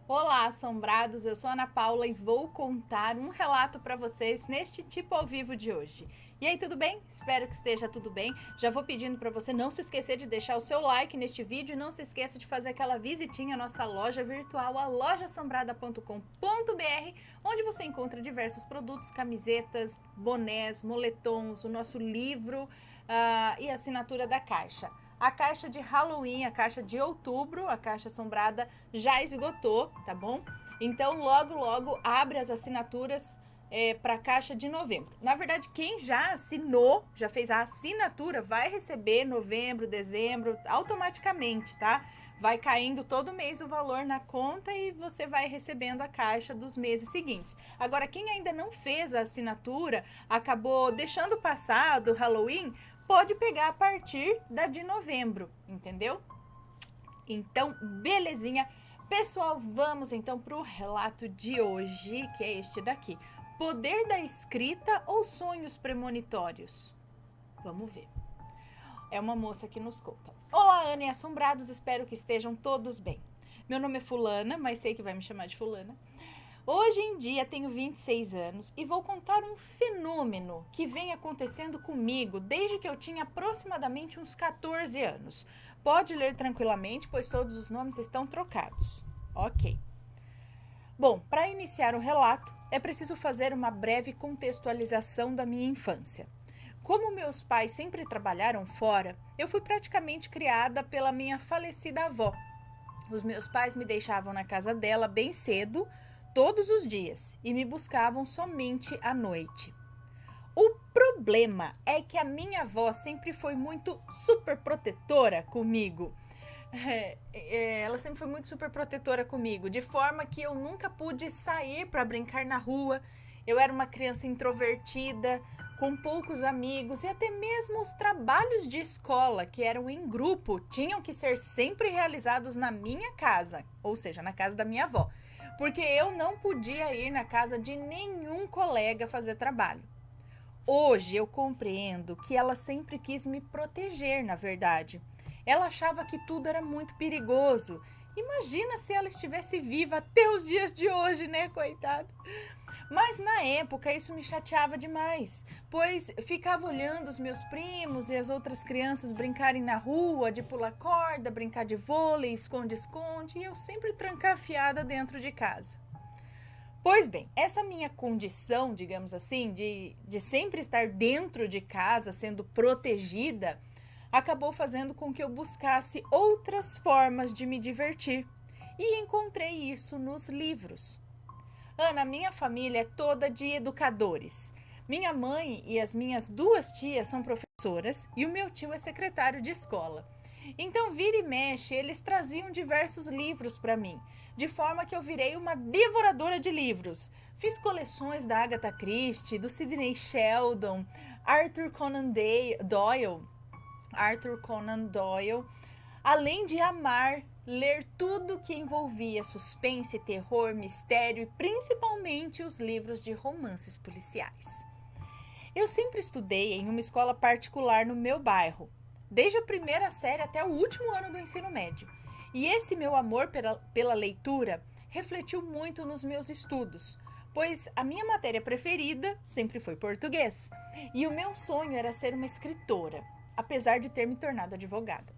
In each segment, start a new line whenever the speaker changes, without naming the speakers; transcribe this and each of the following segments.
Olá, assombrados! Eu sou a Ana Paula e vou contar um relato para vocês neste tipo ao vivo de hoje. E aí, tudo bem? Espero que esteja tudo bem. Já vou pedindo para você não se esquecer de deixar o seu like neste vídeo e não se esqueça de fazer aquela visitinha à nossa loja virtual, a lojassombrada.com.br, onde você encontra diversos produtos, camisetas, bonés, moletons, o nosso livro e a assinatura da caixa. A caixa de Halloween, a caixa de outubro, a caixa assombrada já esgotou, tá bom? Então logo abre as assinaturas para a caixa de novembro. Na verdade, quem já assinou, já fez a assinatura, vai receber novembro, dezembro, automaticamente, tá? Vai caindo todo mês o valor na conta e você vai recebendo a caixa dos meses seguintes. Agora, quem ainda não fez a assinatura, acabou deixando passar do Halloween, pode pegar a partir da de novembro, entendeu? Então, belezinha. Pessoal, vamos então para o relato de hoje, que é este daqui. Poder da escrita ou sonhos premonitórios? Vamos ver. É uma moça que nos conta. Olá, Ana e assombrados, espero que estejam todos bem. Meu nome é Fulana, mas sei que vai me chamar de Fulana. Hoje em dia tenho 26 anos e vou contar um fenômeno que vem acontecendo comigo desde que eu tinha aproximadamente uns 14 anos. Pode ler tranquilamente, pois todos os nomes estão trocados. Ok. Bom, para iniciar o relato, é preciso fazer uma breve contextualização da minha infância. Como meus pais sempre trabalharam fora, eu fui praticamente criada pela minha falecida avó. Os meus pais me deixavam na casa dela bem cedo, todos os dias, e me buscavam somente à noite. O problema é que a minha avó sempre foi muito super protetora comigo. Ela sempre foi muito super protetora comigo, de forma que eu nunca pude sair para brincar na rua. Eu era uma criança introvertida, com poucos amigos, e até mesmo os trabalhos de escola, que eram em grupo, tinham que ser sempre realizados na minha casa, ou seja, na casa da minha avó, porque eu não podia ir na casa de nenhum colega fazer trabalho. Hoje eu compreendo que ela sempre quis me proteger, na verdade. Ela achava que tudo era muito perigoso. Imagina se ela estivesse viva até os dias de hoje, né, coitada? Mas na época isso me chateava demais, pois ficava olhando os meus primos e as outras crianças brincarem na rua, de pular corda, brincar de vôlei, esconde-esconde, e eu sempre trancafiada dentro de casa. Pois bem, essa minha condição, digamos assim, de sempre estar dentro de casa, sendo protegida, acabou fazendo com que eu buscasse outras formas de me divertir. E encontrei isso nos livros. Ana, minha família é toda de educadores. Minha mãe e as minhas duas tias são professoras e o meu tio é secretário de escola. Então, vira e mexe, eles traziam diversos livros para mim, de forma que eu virei uma devoradora de livros. Fiz coleções da Agatha Christie, do Sidney Sheldon, Doyle, Arthur Conan Doyle, além de amar ler tudo que envolvia suspense, terror, mistério e principalmente os livros de romances policiais. Eu sempre estudei em uma escola particular no meu bairro, desde a primeira série até o último ano do ensino médio. E esse meu amor pela leitura refletiu muito nos meus estudos, pois a minha matéria preferida sempre foi português. E o meu sonho era ser uma escritora, apesar de ter me tornado advogada.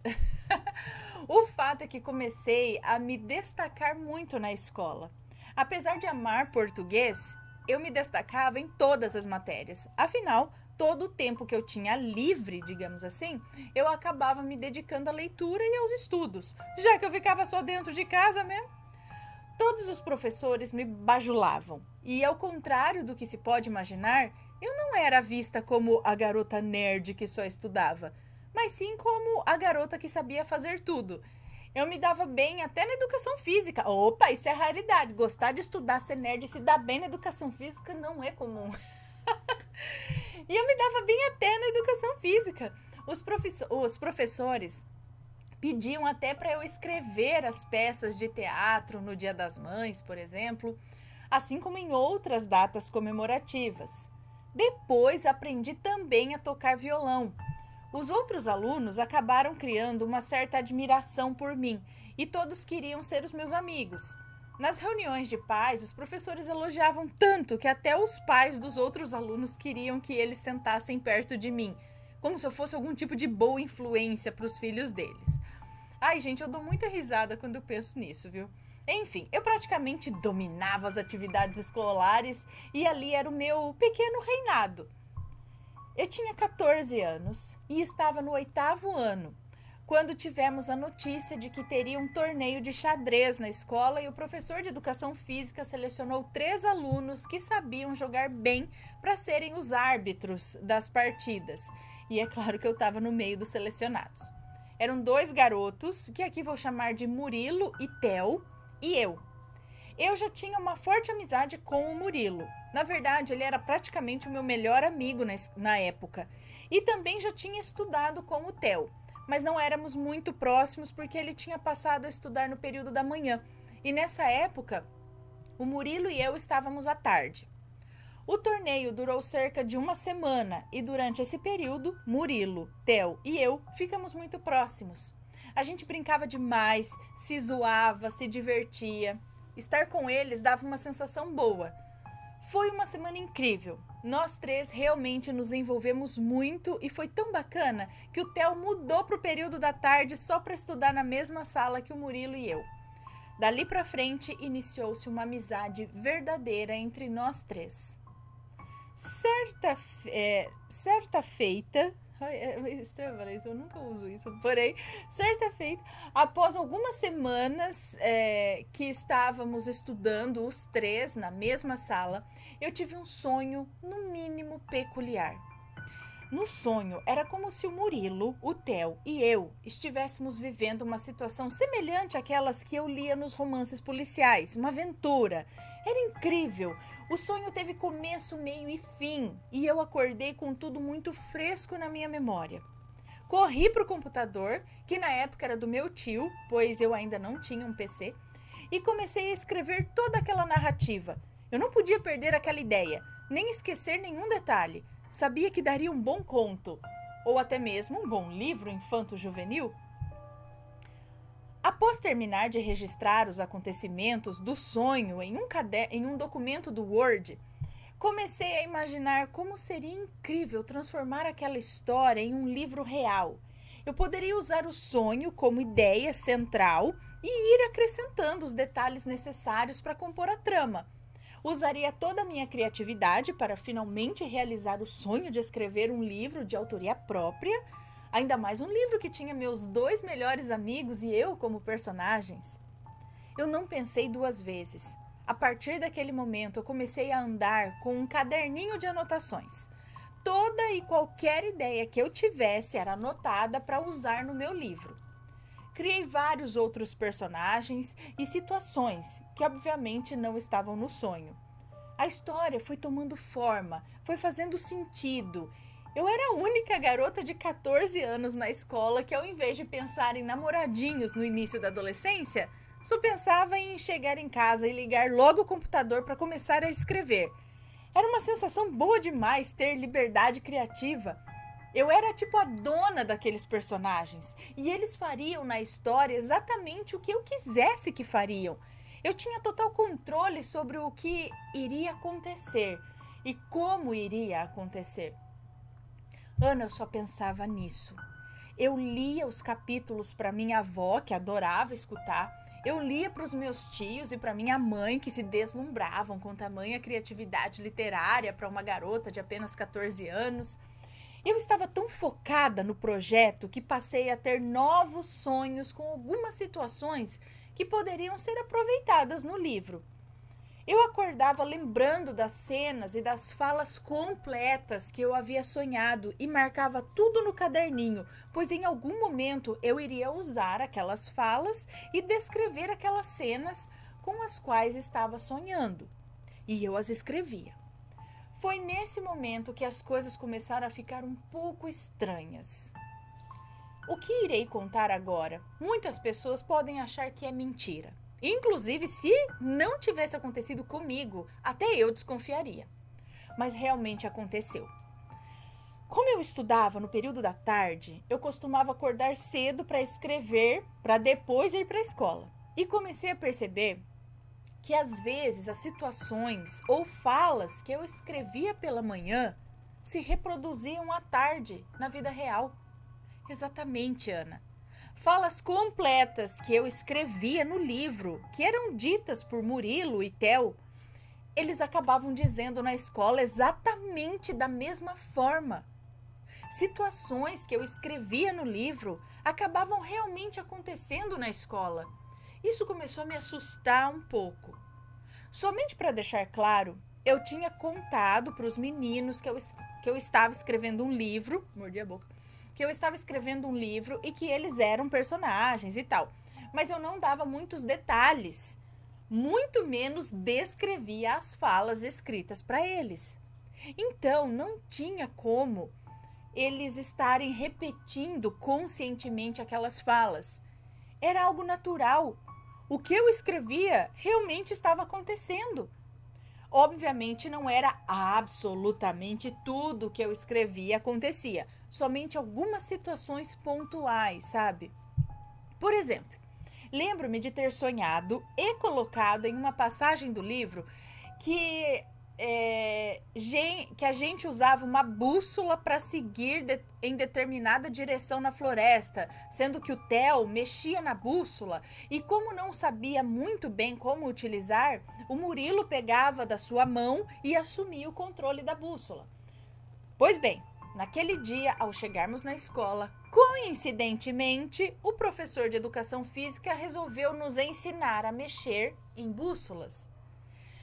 O fato é que comecei a me destacar muito na escola. Apesar de amar português, eu me destacava em todas as matérias. Afinal, todo o tempo que eu tinha livre, digamos assim, eu acabava me dedicando à leitura e aos estudos, já que eu ficava só dentro de casa mesmo. Todos os professores me bajulavam, e ao contrário do que se pode imaginar, eu não era vista como a garota nerd que só estudava, mas sim como a garota que sabia fazer tudo. Eu me dava bem até na educação física. Opa, isso é raridade. Gostar de estudar, ser nerd e se dar bem na educação física não é comum. E eu me dava bem até na educação física. Os professores pediam até para eu escrever as peças de teatro no Dia das Mães, por exemplo, assim como em outras datas comemorativas. Depois aprendi também a tocar violão. Os outros alunos acabaram criando uma certa admiração por mim e todos queriam ser os meus amigos. Nas reuniões de pais, os professores elogiavam tanto que até os pais dos outros alunos queriam que eles sentassem perto de mim, como se eu fosse algum tipo de boa influência para os filhos deles. Ai, gente, eu dou muita risada quando eu penso nisso, viu? Enfim, eu praticamente dominava as atividades escolares e ali era o meu pequeno reinado. Eu tinha 14 anos e estava no 8º ano, quando tivemos a notícia de que teria um torneio de xadrez na escola e o professor de educação física selecionou 3 alunos que sabiam jogar bem para serem os árbitros das partidas. E é claro que eu estava no meio dos selecionados. Eram 2 garotos, que aqui vou chamar de Murilo e Theo, e eu. Eu já tinha uma forte amizade com o Murilo. Na verdade, ele era praticamente o meu melhor amigo na época. E também já tinha estudado com o Theo. Mas não éramos muito próximos porque ele tinha passado a estudar no período da manhã. E nessa época, o Murilo e eu estávamos à tarde. O torneio durou cerca de uma semana e durante esse período, Murilo, Theo e eu ficamos muito próximos. A gente brincava demais, se zoava, se divertia. Estar com eles dava uma sensação boa. Foi uma semana incrível. Nós 3 realmente nos envolvemos muito e foi tão bacana que o Theo mudou para o período da tarde só para estudar na mesma sala que o Murilo e eu. Dali para frente, iniciou-se uma amizade verdadeira entre nós 3. Certa feita, é estranho falar isso, eu nunca uso isso, porém, certa feita, após algumas semanas que estávamos estudando os 3 na mesma sala, eu tive um sonho, no mínimo, peculiar. No sonho, era como se o Murilo, o Theo e eu estivéssemos vivendo uma situação semelhante àquelas que eu lia nos romances policiais, uma aventura. Era incrível. O sonho teve começo, meio e fim, e eu acordei com tudo muito fresco na minha memória. Corri para o computador, que na época era do meu tio, pois eu ainda não tinha um PC, e comecei a escrever toda aquela narrativa. Eu não podia perder aquela ideia, nem esquecer nenhum detalhe. Sabia que daria um bom conto, ou até mesmo um bom livro infanto-juvenil. Após terminar de registrar os acontecimentos do sonho em um documento do Word, comecei a imaginar como seria incrível transformar aquela história em um livro real. Eu poderia usar o sonho como ideia central e ir acrescentando os detalhes necessários para compor a trama. Usaria toda a minha criatividade para finalmente realizar o sonho de escrever um livro de autoria própria, ainda mais um livro que tinha meus 2 melhores amigos e eu como personagens. Eu não pensei 2 vezes. A partir daquele momento, eu comecei a andar com um caderninho de anotações. Toda e qualquer ideia que eu tivesse era anotada para usar no meu livro. Criei vários outros personagens e situações que obviamente não estavam no sonho. A história foi tomando forma, foi fazendo sentido. Eu era a única garota de 14 anos na escola que, ao invés de pensar em namoradinhos no início da adolescência, só pensava em chegar em casa e ligar logo o computador para começar a escrever. Era uma sensação boa demais ter liberdade criativa. Eu era tipo a dona daqueles personagens e eles fariam na história exatamente o que eu quisesse que fariam. Eu tinha total controle sobre o que iria acontecer e como iria acontecer. Ana, eu só pensava nisso. Eu lia os capítulos para minha avó, que adorava escutar. Eu lia para os meus tios e para minha mãe, que se deslumbravam com tamanha criatividade literária para uma garota de apenas 14 anos. Eu estava tão focada no projeto que passei a ter novos sonhos com algumas situações que poderiam ser aproveitadas no livro. Eu acordava lembrando das cenas e das falas completas que eu havia sonhado e marcava tudo no caderninho, pois em algum momento eu iria usar aquelas falas e descrever aquelas cenas com as quais estava sonhando. E eu as escrevia. Foi nesse momento que as coisas começaram a ficar um pouco estranhas. O que irei contar agora, muitas pessoas podem achar que é mentira. Inclusive, se não tivesse acontecido comigo, até eu desconfiaria. Mas realmente aconteceu. Como eu estudava no período da tarde, eu costumava acordar cedo para escrever, para depois ir para a escola. E comecei a perceber que às vezes as situações ou falas que eu escrevia pela manhã se reproduziam à tarde na vida real. Exatamente, Ana. Falas completas que eu escrevia no livro, que eram ditas por Murilo e Theo, eles acabavam dizendo na escola exatamente da mesma forma. Situações que eu escrevia no livro acabavam realmente acontecendo na escola. Isso começou a me assustar um pouco. Somente para deixar claro, eu tinha contado para os meninos que eu estava escrevendo um livro, mordi a boca, que eu estava escrevendo um livro e que eles eram personagens e tal. Mas eu não dava muitos detalhes, muito menos descrevia as falas escritas para eles. Então, não tinha como eles estarem repetindo conscientemente aquelas falas. Era algo natural. O que eu escrevia realmente estava acontecendo. Obviamente não era absolutamente tudo o que eu escrevia acontecia, somente algumas situações pontuais, sabe? Por exemplo, lembro-me de ter sonhado e colocado em uma passagem do livro que a gente usava uma bússola para seguir em determinada direção na floresta, sendo que o Theo mexia na bússola e, como não sabia muito bem como utilizar, o Murilo pegava da sua mão e assumia o controle da bússola. Pois bem, naquele dia, ao chegarmos na escola, coincidentemente, o professor de educação física resolveu nos ensinar a mexer em bússolas.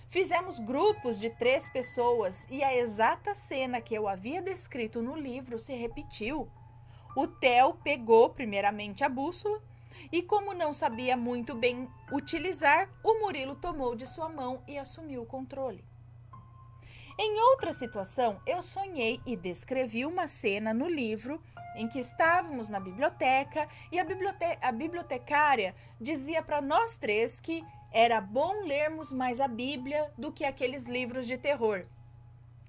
Fizemos grupos de 3 pessoas e a exata cena que eu havia descrito no livro se repetiu. O Theo pegou primeiramente a bússola e, como não sabia muito bem utilizar, o Murilo tomou de sua mão e assumiu o controle. Em outra situação, eu sonhei e descrevi uma cena no livro em que estávamos na biblioteca e a bibliotecária dizia para nós 3 que era bom lermos mais a Bíblia do que aqueles livros de terror.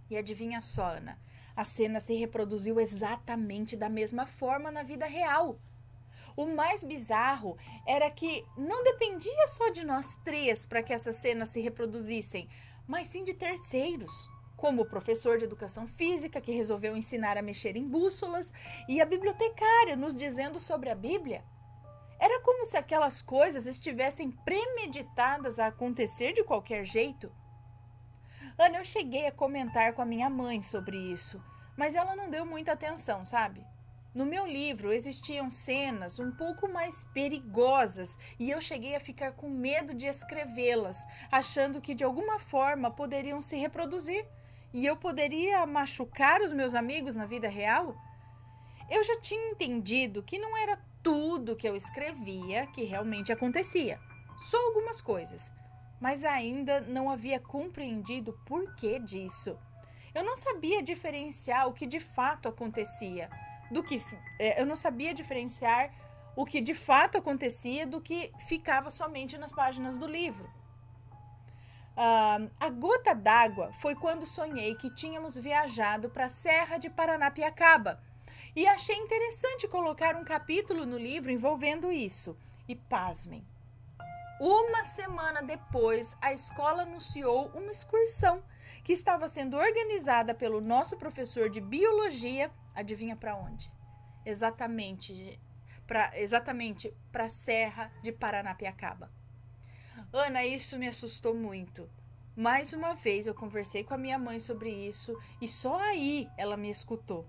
E adivinha só, Ana, a cena se reproduziu exatamente da mesma forma na vida real. O mais bizarro era que não dependia só de nós 3 para que essas cenas se reproduzissem, mas sim de terceiros, como o professor de educação física que resolveu ensinar a mexer em bússolas e a bibliotecária nos dizendo sobre a Bíblia. Era como se aquelas coisas estivessem premeditadas a acontecer de qualquer jeito. Ana, eu cheguei a comentar com a minha mãe sobre isso, mas ela não deu muita atenção, sabe? No meu livro existiam cenas um pouco mais perigosas e eu cheguei a ficar com medo de escrevê-las, achando que de alguma forma poderiam se reproduzir e eu poderia machucar os meus amigos na vida real. Eu já tinha entendido que não era tudo que eu escrevia que realmente acontecia, só algumas coisas, mas ainda não havia compreendido o porquê disso. Eu não sabia diferenciar o que de fato acontecia, eu não sabia diferenciar o que de fato acontecia do que ficava somente nas páginas do livro. A gota d'água foi quando sonhei que tínhamos viajado para a Serra de Paranapiacaba. E achei interessante colocar um capítulo no livro envolvendo isso. E pasmem, uma semana depois, a escola anunciou uma excursão que estava sendo organizada pelo nosso professor de biologia. Adivinha para onde? Exatamente para a Serra de Paranapiacaba. Ana, isso me assustou muito. Mais uma vez eu conversei com a minha mãe sobre isso e só aí ela me escutou.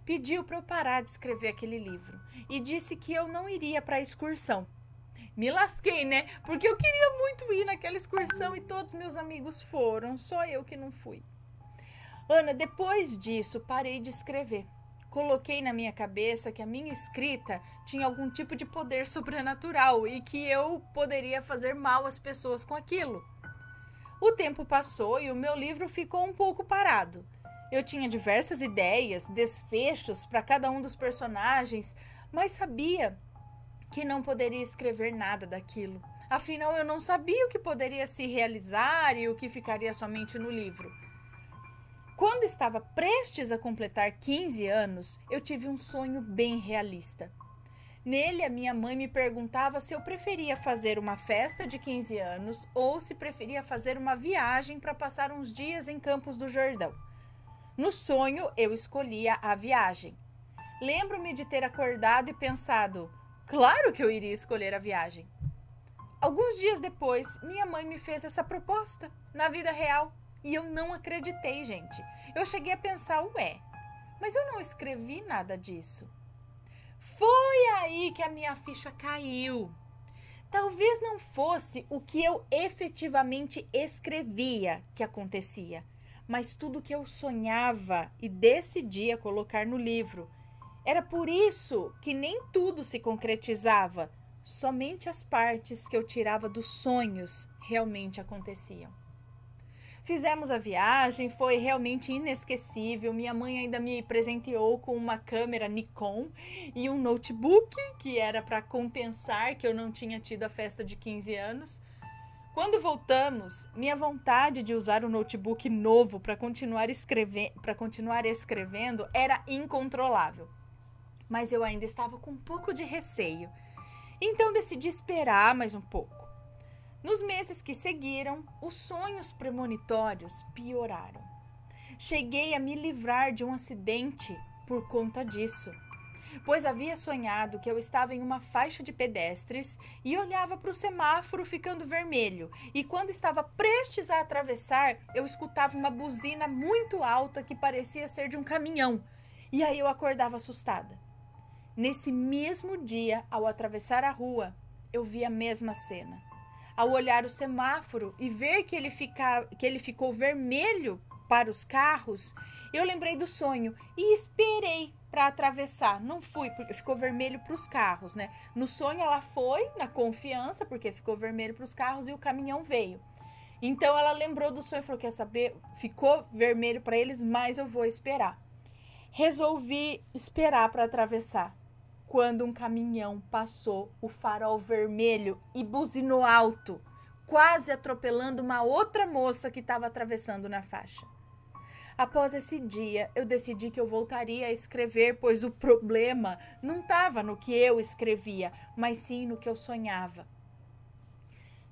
Pediu para eu parar de escrever aquele livro e disse que eu não iria para a excursão. Me lasquei, né? Porque eu queria muito ir naquela excursão e todos meus amigos foram, só eu que não fui. Ana, depois disso, parei de escrever. Coloquei na minha cabeça que a minha escrita tinha algum tipo de poder sobrenatural e que eu poderia fazer mal às pessoas com aquilo. O tempo passou e o meu livro ficou um pouco parado. Eu tinha diversas ideias, desfechos para cada um dos personagens, mas sabia que não poderia escrever nada daquilo. Afinal, eu não sabia o que poderia se realizar e o que ficaria somente no livro. Quando estava prestes a completar 15 anos, eu tive um sonho bem realista. Nele, a minha mãe me perguntava se eu preferia fazer uma festa de 15 anos ou se preferia fazer uma viagem para passar uns dias em Campos do Jordão. No sonho, eu escolhia a viagem. Lembro-me de ter acordado e pensado, claro que eu iria escolher a viagem. Alguns dias depois, minha mãe me fez essa proposta, na vida real, e eu não acreditei, gente. Eu cheguei a pensar, mas eu não escrevi nada disso. Foi aí que a minha ficha caiu. Talvez não fosse o que eu efetivamente escrevia que acontecia, mas tudo que eu sonhava e decidia colocar no livro. Era por isso que nem tudo se concretizava, somente as partes que eu tirava dos sonhos realmente aconteciam. Fizemos a viagem, foi realmente inesquecível. Minha mãe ainda me presenteou com uma câmera Nikon e um notebook, que era para compensar que eu não tinha tido a festa de 15 anos. Quando voltamos, minha vontade de usar o notebook novo para continuar escrevendo era incontrolável. Mas eu ainda estava com um pouco de receio. Então decidi esperar mais um pouco. Nos meses que seguiram, os sonhos premonitórios pioraram. Cheguei a me livrar de um acidente por conta disso, pois havia sonhado que eu estava em uma faixa de pedestres e olhava para o semáforo ficando vermelho, e quando estava prestes a atravessar, eu escutava uma buzina muito alta que parecia ser de um caminhão, e aí eu acordava assustada. Nesse mesmo dia, ao atravessar a rua, eu vi a mesma cena. Ao olhar o semáforo e ver que ele ficou vermelho para os carros, eu lembrei do sonho e esperei para atravessar. Não fui, porque ficou vermelho para os carros, né? No sonho ela foi, na confiança, porque ficou vermelho para os carros e o caminhão veio. Então ela lembrou do sonho e falou, quer saber? Ficou vermelho para eles, mas eu vou esperar. Resolvi esperar para atravessar. Quando um caminhão passou o farol vermelho e buzinou alto, quase atropelando uma outra moça que estava atravessando na faixa. Após esse dia, eu decidi que eu voltaria a escrever, pois o problema não estava no que eu escrevia, mas sim no que eu sonhava.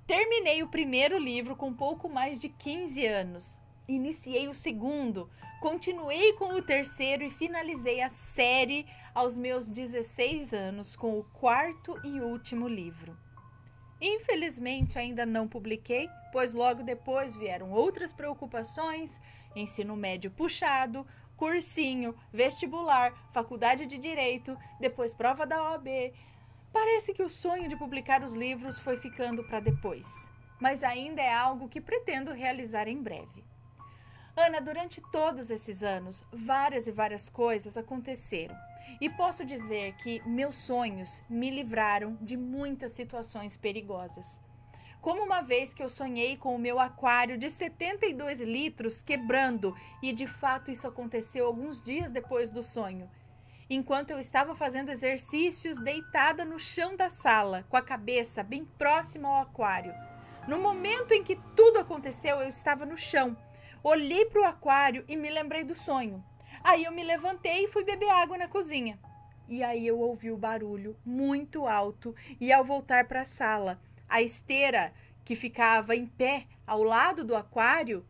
Terminei o primeiro livro com pouco mais de 15 anos. Iniciei o segundo, continuei com o terceiro e finalizei a série aos meus 16 anos com o quarto e último livro. Infelizmente ainda não publiquei, pois logo depois vieram outras preocupações, ensino médio puxado, cursinho, vestibular, faculdade de direito, depois prova da OAB. Parece que o sonho de publicar os livros foi ficando para depois, mas ainda é algo que pretendo realizar em breve. Ana, durante todos esses anos, várias e várias coisas aconteceram. E posso dizer que meus sonhos me livraram de muitas situações perigosas. Como uma vez que eu sonhei com o meu aquário de 72 litros quebrando, e de fato isso aconteceu alguns dias depois do sonho. Enquanto eu estava fazendo exercícios deitada no chão da sala, com a cabeça bem próxima ao aquário. No momento em que tudo aconteceu, eu estava no chão. Olhei para o aquário e me lembrei do sonho. Aí eu me levantei e fui beber água na cozinha. E aí eu ouvi o barulho muito alto e ao voltar para a sala, a esteira que ficava em pé ao lado do aquário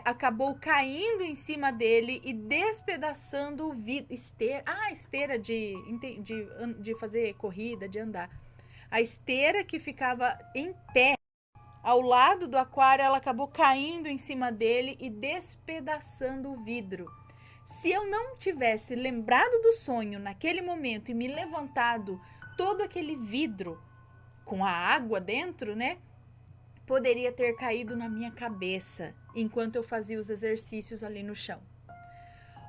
acabou caindo em cima dele e despedaçando o vidro. Esteira de fazer corrida, de andar. A esteira que ficava em pé ao lado do aquário, ela acabou caindo em cima dele e despedaçando o vidro. Se eu não tivesse lembrado do sonho naquele momento e me levantado, todo aquele vidro com a água dentro, né, poderia ter caído na minha cabeça enquanto eu fazia os exercícios ali no chão.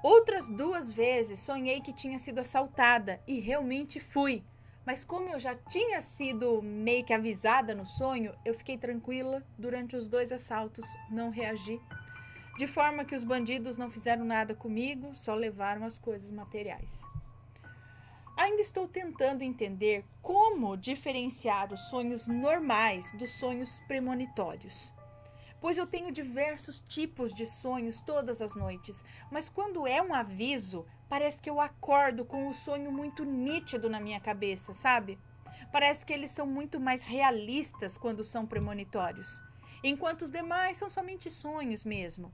Outras 2 vezes sonhei que tinha sido assaltada e realmente fui. Mas como eu já tinha sido meio que avisada no sonho, eu fiquei tranquila durante os 2 assaltos, não reagi. De forma que os bandidos não fizeram nada comigo, só levaram as coisas materiais. Ainda estou tentando entender como diferenciar os sonhos normais dos sonhos premonitórios. Pois eu tenho diversos tipos de sonhos todas as noites, mas quando é um aviso, parece que eu acordo com o sonho muito nítido na minha cabeça, sabe? Parece que eles são muito mais realistas quando são premonitórios, enquanto os demais são somente sonhos mesmo.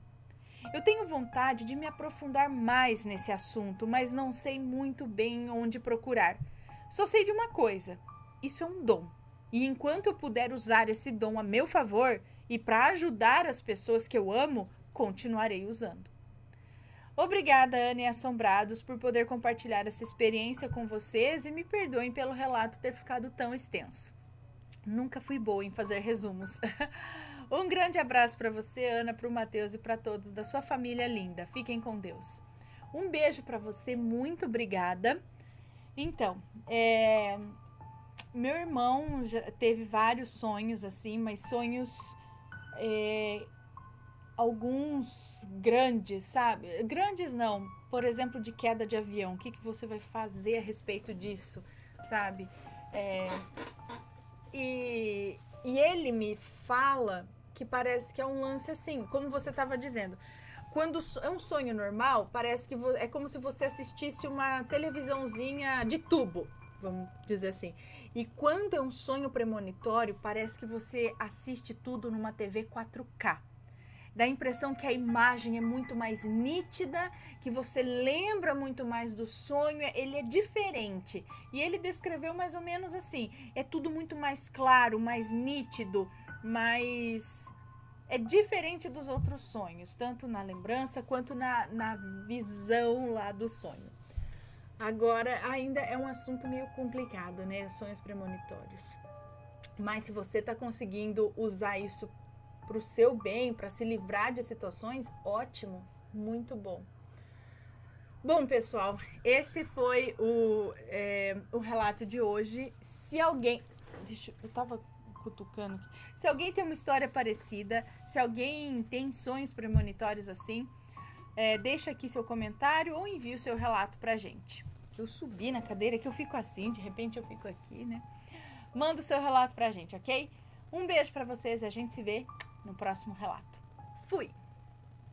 Eu tenho vontade de me aprofundar mais nesse assunto, mas não sei muito bem onde procurar. Só sei de uma coisa: isso é um dom. E enquanto eu puder usar esse dom a meu favor e para ajudar as pessoas que eu amo, continuarei usando. Obrigada, Ana e Assombrados, por poder compartilhar essa experiência com vocês e me perdoem pelo relato ter ficado tão extenso. Nunca fui boa em fazer resumos. Um grande abraço para você, Ana, para o Matheus e para todos da sua família linda. Fiquem com Deus. Um beijo para você, muito obrigada. Então, meu irmão já teve vários sonhos assim, mas sonhos alguns grandes, sabe? Grandes não, por exemplo, de queda de avião. O que você vai fazer a respeito disso, sabe? E ele me fala que parece que é um lance assim, como você estava dizendo. Quando é um sonho normal, parece que é como se você assistisse uma televisãozinha de tubo, vamos dizer assim. E quando é um sonho premonitório, parece que você assiste tudo numa TV 4K. Dá a impressão que a imagem é muito mais nítida, que você lembra muito mais do sonho, ele é diferente. E ele descreveu mais ou menos assim, é tudo muito mais claro, mais nítido, mais... é diferente dos outros sonhos, tanto na lembrança quanto na visão lá do sonho. Agora, ainda é um assunto meio complicado, né? Sonhos premonitórios. Mas se você está conseguindo usar isso para o seu bem, para se livrar de situações, ótimo, muito bom. Bom, pessoal, esse foi o relato de hoje. Se alguém... eu tava cutucando aqui. Se alguém tem uma história parecida, se alguém tem sonhos premonitórios assim, deixa aqui seu comentário ou envie o seu relato pra gente. Eu subi na cadeira que eu fico assim, de repente eu fico aqui, né? Manda o seu relato pra gente, ok? Um beijo pra vocês e a gente se vê no próximo relato. Fui!